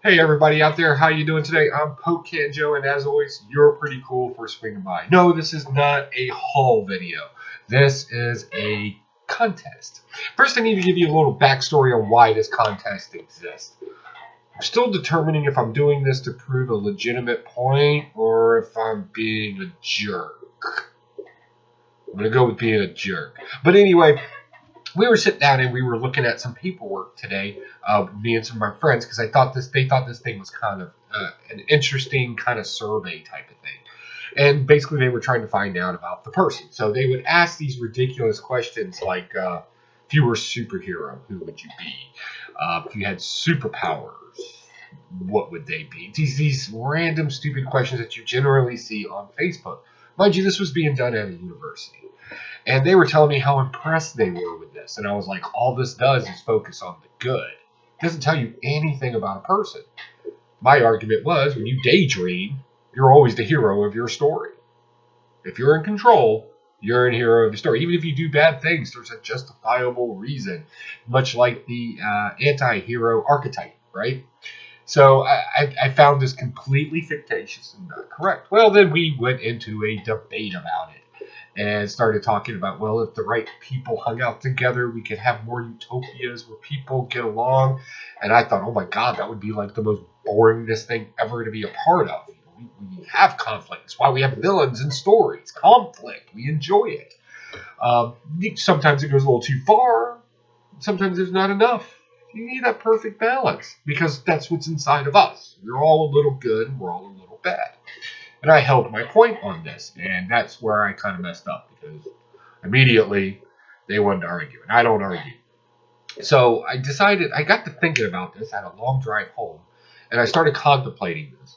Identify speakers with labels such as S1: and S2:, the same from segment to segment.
S1: Hey everybody out there, how you doing today? I'm Pocan Joe, and as always, you're pretty cool for swinging by. No, this is not a haul video. This is a contest. First, I need to give you a little backstory on why this contest exists. I'm still determining if I'm doing this to prove a legitimate point or if I'm being a jerk. I'm going to go with being a jerk. But anyway, we were sitting down and we were looking at some paperwork today, me and some of my friends, because they thought this thing was kind of an interesting kind of survey type of thing. And basically they were trying to find out about the person. So they would ask these ridiculous questions like, if you were a superhero, who would you be? If you had superpowers, what would they be? These random stupid questions that you generally see on Facebook. Mind you, this was being done at a university. And they were telling me how impressed they were with this. And I was like, all this does is focus on the good. It doesn't tell you anything about a person. My argument was, when you daydream, you're always the hero of your story. If you're in control, you're a hero of the story. Even if you do bad things, there's a justifiable reason. Much like the anti-hero archetype, right? So I found this completely fictitious and not correct. Well, then we went into a debate about it. And started talking about, well, if the right people hung out together, we could have more utopias where people get along. And I thought, oh my God, that would be like the most boringest thing ever to be a part of. We have conflict. That's why we have villains and stories. Conflict. We enjoy it. Sometimes it goes a little too far. Sometimes there's not enough. You need that perfect balance because that's what's inside of us. We're all a little good and we're all a little bad. And I held my point on this, and that's where I kind of messed up because immediately they wanted to argue, and I don't argue. So I decided, I got to thinking about this. I had a long drive home, and I started contemplating this.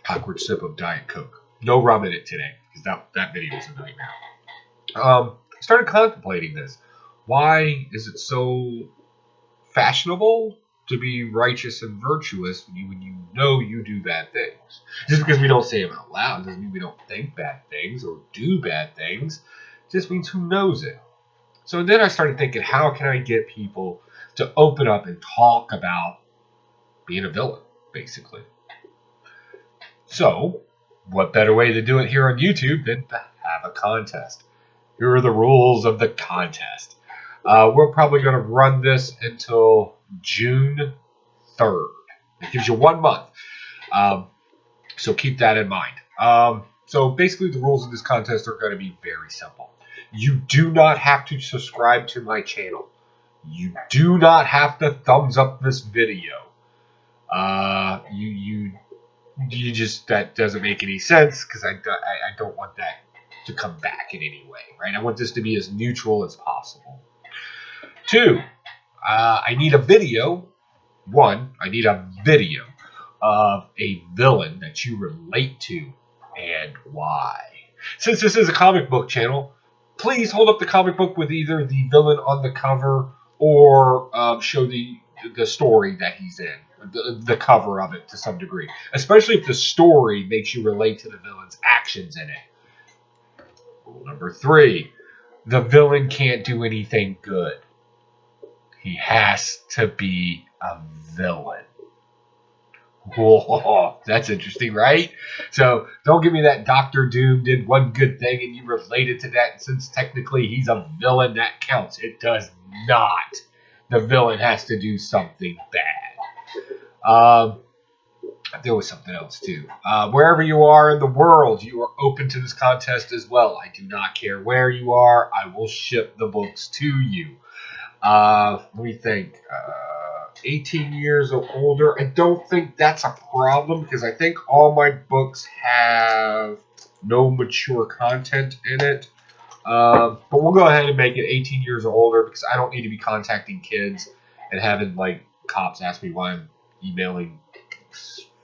S1: Awkward sip of Diet Coke. No rum in it today because that video was a nightmare. I started contemplating this. Why is it so fashionable to be righteous and virtuous when you know you do bad things? Just because we don't say them out loud doesn't mean we don't think bad things or do bad things. It just means who knows it. So then I started thinking, how can I get people to open up and talk about being a villain, basically? So, what better way to do it here on YouTube than to have a contest? Here are the rules of the contest. We're probably going to run this until June 3rd. It gives you 1 month. So keep that in mind. So basically the rules of this contest are going to be very simple. You do not have to subscribe to my channel. You do not have to thumbs up this video. You just, that doesn't make any sense because I don't want that to come back in any way, right? I want this to be as neutral as possible. 2, I need a video. 1, I need a video of a villain that you relate to and why. Since this is a comic book channel, please hold up the comic book with either the villain on the cover or show the story that he's in, the cover of it to some degree. Especially if the story makes you relate to the villain's actions in it. Rule number 3, the villain can't do anything good. He has to be a villain. Whoa, that's interesting, right? So don't give me that Dr. Doom did one good thing and you related to that. And since technically he's a villain, that counts. It does not. The villain has to do something bad. There was something else too. Wherever you are in the world, you are open to this contest as well. I do not care where you are. I will ship the books to you. Let me think. 18 years or older. I don't think that's a problem because I think all my books have no mature content in it. But we'll go ahead and make it 18 years or older because I don't need to be contacting kids and having like cops ask me why I'm emailing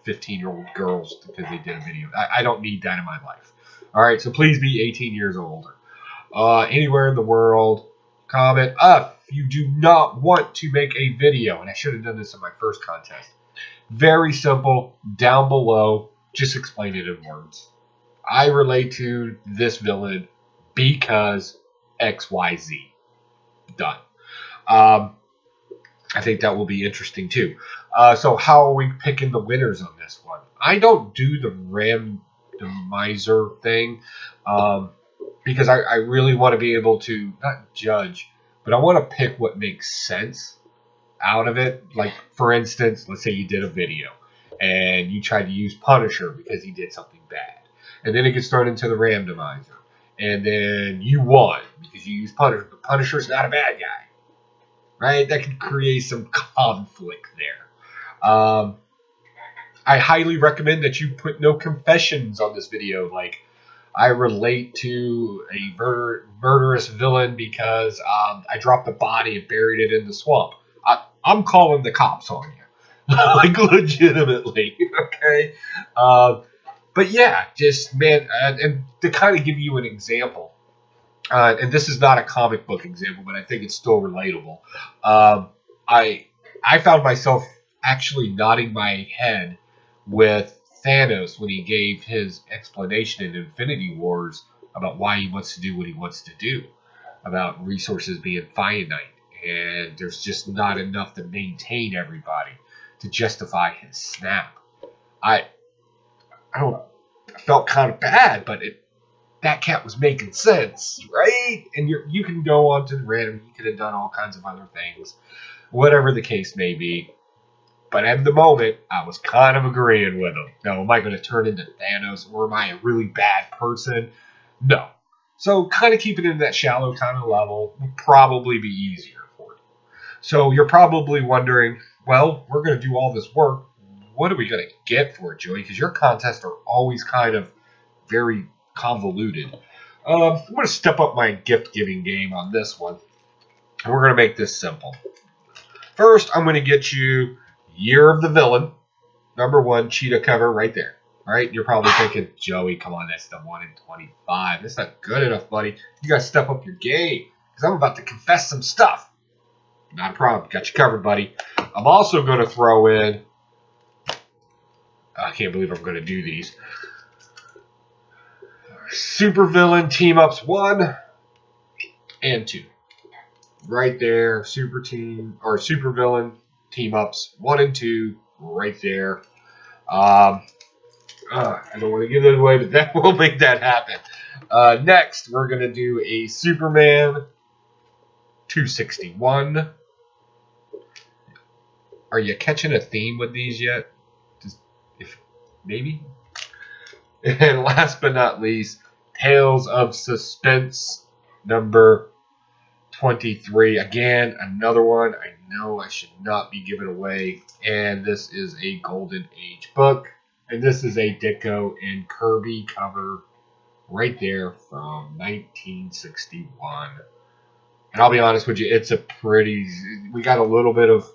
S1: 15-year-old girls because they did a video. I don't need that in my life. All right, so please be 18 years or older. Anywhere in the world. Comment if you do not want to make a video, and I should have done this in my first contest. Very simple. Down below, just explain it in words. I relate to this villain because XYZ. Done. I think that will be interesting too. So how are we picking the winners on this one? I don't do the randomizer thing because I really want to be able to not judge, but I want to pick what makes sense out of it. Like, for instance, let's say you did a video and you tried to use Punisher because he did something bad. And then it gets thrown into the randomizer. And then you won because you used Punisher. But Punisher's not a bad guy. Right? That could create some conflict there. I highly recommend that you put no confessions on this video. Like, I relate to a murderous villain because I dropped a body and buried it in the swamp. I'm calling the cops on you. Like, legitimately. Okay? But yeah, just, man, and to kind of give you an example, and this is not a comic book example, but I think it's still relatable. I found myself actually nodding my head with Thanos when he gave his explanation in Infinity Wars about why he wants to do what he wants to do, about resources being finite, and there's just not enough to maintain everybody to justify his snap. I felt kind of bad, but that cat was making sense, right? And you can go on to the random, you could have done all kinds of other things, whatever the case may be. But at the moment, I was kind of agreeing with him. Now, am I going to turn into Thanos, or am I a really bad person? No. So kind of keep it in that shallow kind of level would probably be easier for you. So you're probably wondering, well, we're going to do all this work. What are we going to get for it, Joey? Because your contests are always kind of very convoluted. I'm going to step up my gift-giving game on this one. And we're going to make this simple. First, I'm going to get you Year of the Villain, #1 cheetah cover right there. All right, you're probably thinking, Joey, come on, that's the 1 in 25. That's not good enough, buddy. You got to step up your game because I'm about to confess some stuff. Not a problem. Got you covered, buddy. I'm also going to throw in, I can't believe I'm going to do these, Super Villain Team Ups 1 and 2. Right there, Super Villain Team Ups 1 and 2, right there. I don't want to give those away, but that will make that happen. Next, we're going to do a Superman 261. Are you catching a theme with these yet? Maybe? And last but not least, Tales of Suspense #23. Again, another one I know I should not be giving away. And this is a Golden Age book. And this is a Ditko and Kirby cover right there from 1961. And I'll be honest with you, it's a pretty... We got a little bit of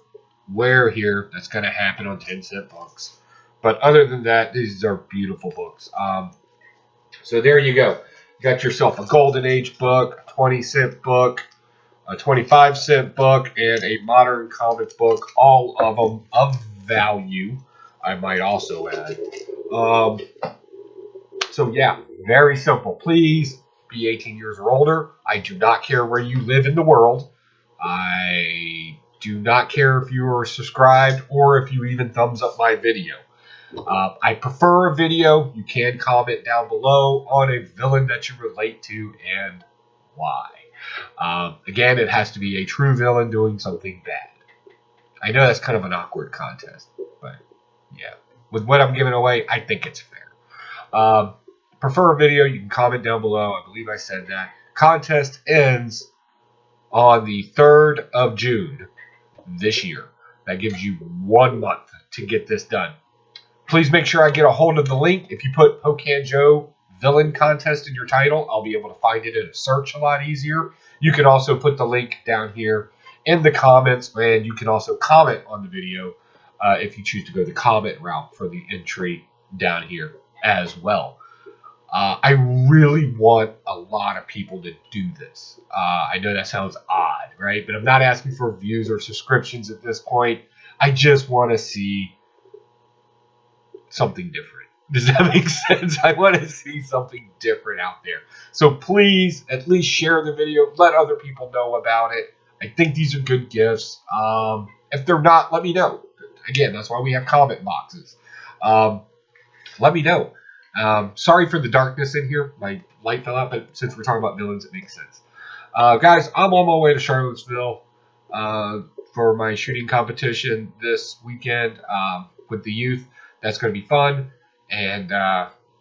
S1: wear here that's going to happen on 10-cent books. But other than that, these are beautiful books. So there you go. You got yourself a Golden Age book, a 20-cent book, a 25-cent book, and a modern comic book, all of them of value, I might also add. So yeah, very simple. Please be 18 years or older. I do not care where you live in the world. I do not care if you are subscribed or if you even thumbs up my video. I prefer a video. You can comment down below on a villain that you relate to and why. Again, it has to be a true villain doing something bad. I know that's kind of an awkward contest, but yeah. With what I'm giving away, I think it's fair. Prefer a video, you can comment down below. I believe I said that. Contest ends on the 3rd of June this year. That gives you 1 month to get this done. Please make sure I get a hold of the link. If you put Pocan Joe Villain Contest in your title, I'll be able to find it in a search a lot easier. You can also put the link down here in the comments, and you can also comment on the video if you choose to go the comment route for the entry down here as well. I really want a lot of people to do this. I know that sounds odd, right? But I'm not asking for views or subscriptions at this point. I just want to see something different. Does that make sense? I want to see something different out there. So please, at least share the video. Let other people know about it. I think these are good gifts. If they're not, let me know. Again, that's why we have comment boxes. Let me know. Sorry for the darkness in here. My light fell out, but since we're talking about villains, it makes sense. Guys, I'm on my way to Charlottesville for my shooting competition this weekend with the youth. That's going to be fun. And,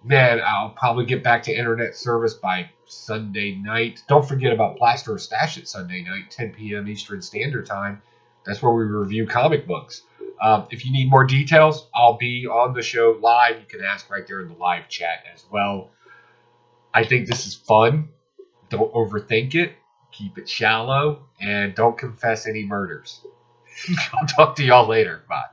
S1: man, I'll probably get back to internet service by Sunday night. Don't forget about Plaster or Stash It Sunday night, 10 p.m. Eastern Standard Time. That's where we review comic books. If you need more details, I'll be on the show live. You can ask right there in the live chat as well. I think this is fun. Don't overthink it. Keep it shallow. And don't confess any murders. I'll talk to y'all later. Bye.